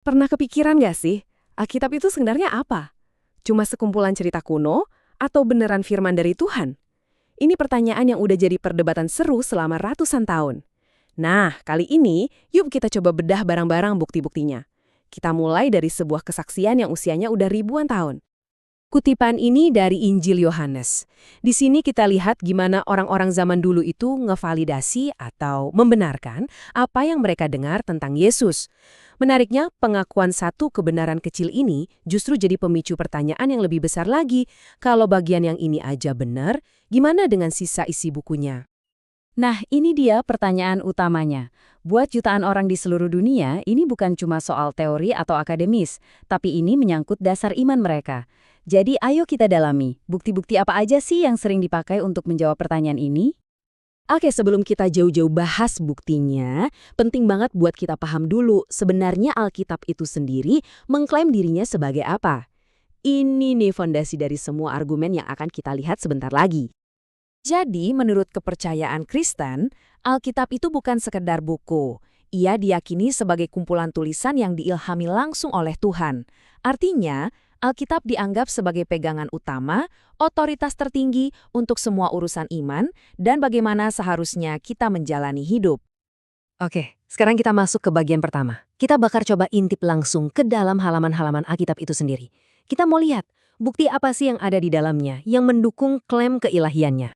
Pernah kepikiran nggak sih, Alkitab itu sebenarnya apa? Cuma sekumpulan cerita kuno atau beneran firman dari Tuhan? Ini pertanyaan yang udah jadi perdebatan seru selama ratusan tahun. Nah, kali ini yuk kita coba bedah barang-barang bukti-buktinya. Kita mulai dari sebuah kesaksian yang usianya udah ribuan tahun. Kutipan ini dari Injil Yohanes. Di sini kita lihat gimana orang-orang zaman dulu itu ngevalidasi atau membenarkan apa yang mereka dengar tentang Yesus. Menariknya, pengakuan satu kebenaran kecil ini justru jadi pemicu pertanyaan yang lebih besar lagi. Kalau bagian yang ini aja benar, gimana dengan sisa isi bukunya? Nah, ini dia pertanyaan utamanya. Buat jutaan orang di seluruh dunia, ini bukan cuma soal teori atau akademis, tapi ini menyangkut dasar iman mereka. Jadi ayo kita dalami, bukti-bukti apa aja sih yang sering dipakai untuk menjawab pertanyaan ini? Oke, sebelum kita jauh-jauh bahas buktinya, penting banget buat kita paham dulu sebenarnya Alkitab itu sendiri mengklaim dirinya sebagai apa. Ini nih fondasi dari semua argumen yang akan kita lihat sebentar lagi. Jadi, menurut kepercayaan Kristen, Alkitab itu bukan sekedar buku. Ia diyakini sebagai kumpulan tulisan yang diilhami langsung oleh Tuhan. Artinya, Alkitab dianggap sebagai pegangan utama, otoritas tertinggi untuk semua urusan iman, dan bagaimana seharusnya kita menjalani hidup. Oke, sekarang kita masuk ke bagian pertama. Kita bakal coba intip langsung ke dalam halaman-halaman Alkitab itu sendiri. Kita mau lihat, bukti apa sih yang ada di dalamnya yang mendukung klaim keilahiannya.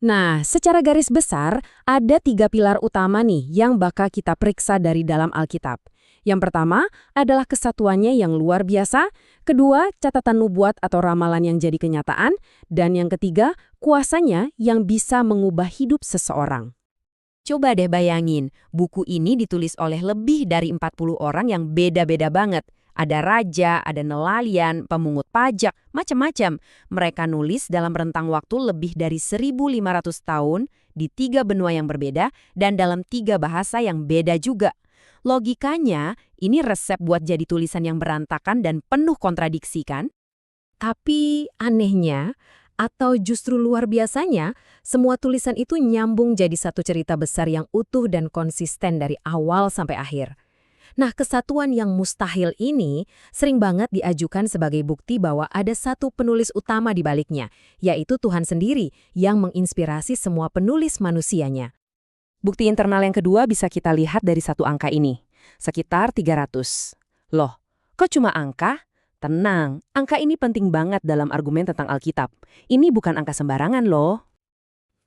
Nah, secara garis besar, ada 3 pilar utama nih yang bakal kita periksa dari dalam Alkitab. Yang pertama adalah kesatuannya yang luar biasa, kedua, catatan nubuat atau ramalan yang jadi kenyataan, dan yang ketiga, kuasanya yang bisa mengubah hidup seseorang. Coba deh bayangin, buku ini ditulis oleh lebih dari 40 orang yang beda-beda banget. Ada raja, ada nelayan, pemungut pajak, macam-macam. Mereka nulis dalam rentang waktu lebih dari 1.500 tahun di 3 benua yang berbeda dan dalam 3 bahasa yang beda juga. Logikanya, ini resep buat jadi tulisan yang berantakan dan penuh kontradiksi kan? Tapi anehnya, atau justru luar biasanya, semua tulisan itu nyambung jadi satu cerita besar yang utuh dan konsisten dari awal sampai akhir. Nah, kesatuan yang mustahil ini sering banget diajukan sebagai bukti bahwa ada satu penulis utama di baliknya, yaitu Tuhan sendiri yang menginspirasi semua penulis manusianya. Bukti internal yang kedua bisa kita lihat dari satu angka ini, sekitar 300. Loh, kok cuma angka? Tenang, angka ini penting banget dalam argumen tentang Alkitab. Ini bukan angka sembarangan loh.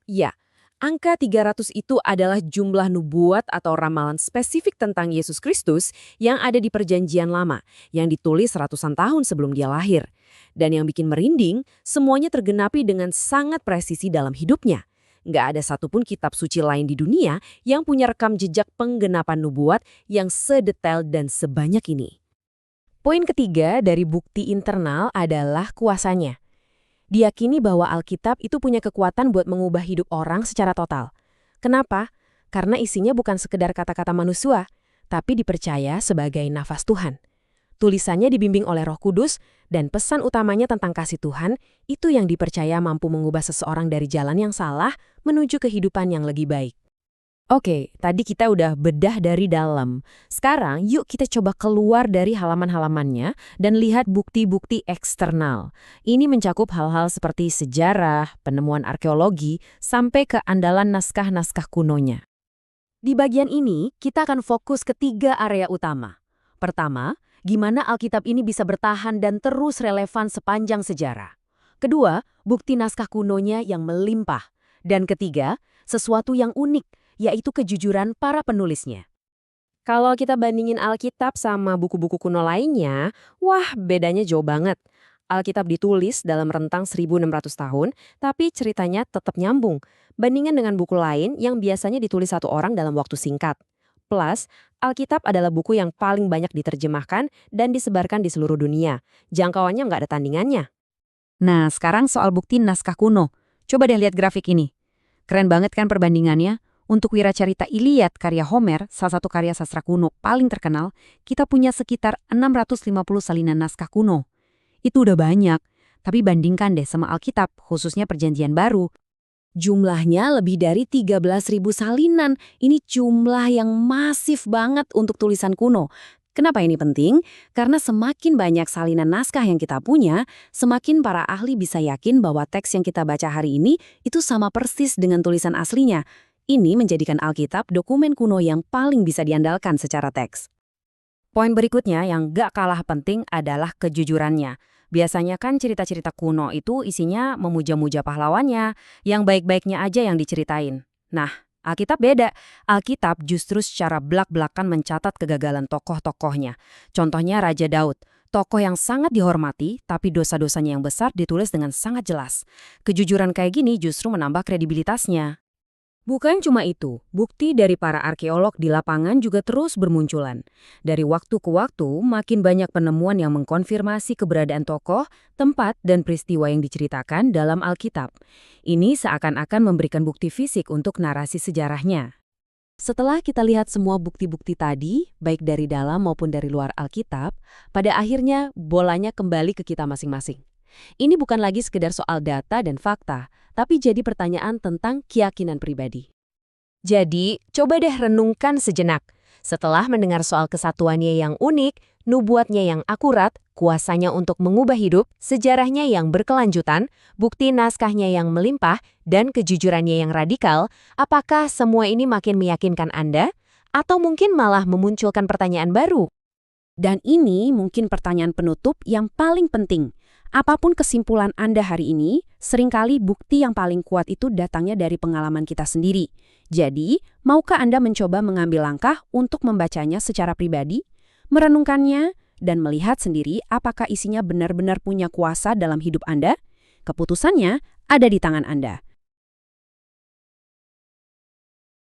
Ya, angka 300 itu adalah jumlah nubuat atau ramalan spesifik tentang Yesus Kristus yang ada di Perjanjian Lama, yang ditulis ratusan tahun sebelum dia lahir. Dan yang bikin merinding, semuanya tergenapi dengan sangat presisi dalam hidupnya. Nggak ada satupun kitab suci lain di dunia yang punya rekam jejak penggenapan nubuat yang sedetail dan sebanyak ini. Poin ketiga dari bukti internal adalah kuasanya. Diyakini bahwa Alkitab itu punya kekuatan buat mengubah hidup orang secara total. Kenapa? Karena isinya bukan sekedar kata-kata manusia, tapi dipercaya sebagai nafas Tuhan. Tulisannya dibimbing oleh Roh Kudus, dan pesan utamanya tentang kasih Tuhan itu yang dipercaya mampu mengubah seseorang dari jalan yang salah menuju kehidupan yang lebih baik. Oke, tadi kita udah bedah dari dalam. Sekarang yuk kita coba keluar dari halaman-halamannya dan lihat bukti-bukti eksternal. Ini mencakup hal-hal seperti sejarah, penemuan arkeologi, sampai ke andalan naskah-naskah kunonya. Di bagian ini, kita akan fokus ke 3 area utama. Pertama, gimana Alkitab ini bisa bertahan dan terus relevan sepanjang sejarah. Kedua, bukti naskah kunonya yang melimpah. Dan ketiga, sesuatu yang unik, yaitu kejujuran para penulisnya. Kalau kita bandingin Alkitab sama buku-buku kuno lainnya, wah bedanya jauh banget. Alkitab ditulis dalam rentang 1.600 tahun, tapi ceritanya tetap nyambung. Bandingkan dengan buku lain yang biasanya ditulis satu orang dalam waktu singkat. Plus, Alkitab adalah buku yang paling banyak diterjemahkan dan disebarkan di seluruh dunia. Jangkauannya nggak ada tandingannya. Nah, sekarang soal bukti naskah kuno. Coba deh lihat grafik ini. Keren banget kan perbandingannya? Untuk wiracarita Iliad karya Homer, salah satu karya sastra kuno paling terkenal, kita punya sekitar 650 salinan naskah kuno. Itu udah banyak, tapi bandingkan deh sama Alkitab, khususnya Perjanjian Baru. Jumlahnya lebih dari 13.000 salinan. Ini jumlah yang masif banget untuk tulisan kuno. Kenapa ini penting? Karena semakin banyak salinan naskah yang kita punya, semakin para ahli bisa yakin bahwa teks yang kita baca hari ini itu sama persis dengan tulisan aslinya. Ini menjadikan Alkitab dokumen kuno yang paling bisa diandalkan secara teks. Poin berikutnya yang gak kalah penting adalah kejujurannya. Biasanya kan cerita-cerita kuno itu isinya memuja-muja pahlawannya, yang baik-baiknya aja yang diceritain. Nah, Alkitab beda. Alkitab justru secara blak-blakan mencatat kegagalan tokoh-tokohnya. Contohnya Raja Daud, tokoh yang sangat dihormati, tapi dosa-dosanya yang besar ditulis dengan sangat jelas. Kejujuran kayak gini justru menambah kredibilitasnya. Bukan cuma itu, bukti dari para arkeolog di lapangan juga terus bermunculan. Dari waktu ke waktu, makin banyak penemuan yang mengkonfirmasi keberadaan tokoh, tempat, dan peristiwa yang diceritakan dalam Alkitab. Ini seakan-akan memberikan bukti fisik untuk narasi sejarahnya. Setelah kita lihat semua bukti-bukti tadi, baik dari dalam maupun dari luar Alkitab, pada akhirnya bolanya kembali ke kita masing-masing. Ini bukan lagi sekedar soal data dan fakta, tapi jadi pertanyaan tentang keyakinan pribadi. Jadi, coba deh renungkan sejenak. Setelah mendengar soal kesatuannya yang unik, nubuatnya yang akurat, kuasanya untuk mengubah hidup, sejarahnya yang berkelanjutan, bukti naskahnya yang melimpah, dan kejujurannya yang radikal, apakah semua ini makin meyakinkan Anda? Atau mungkin malah memunculkan pertanyaan baru? Dan ini mungkin pertanyaan penutup yang paling penting. Apapun kesimpulan Anda hari ini, seringkali bukti yang paling kuat itu datangnya dari pengalaman kita sendiri. Jadi, maukah Anda mencoba mengambil langkah untuk membacanya secara pribadi, merenungkannya, dan melihat sendiri apakah isinya benar-benar punya kuasa dalam hidup Anda? Keputusannya ada di tangan Anda.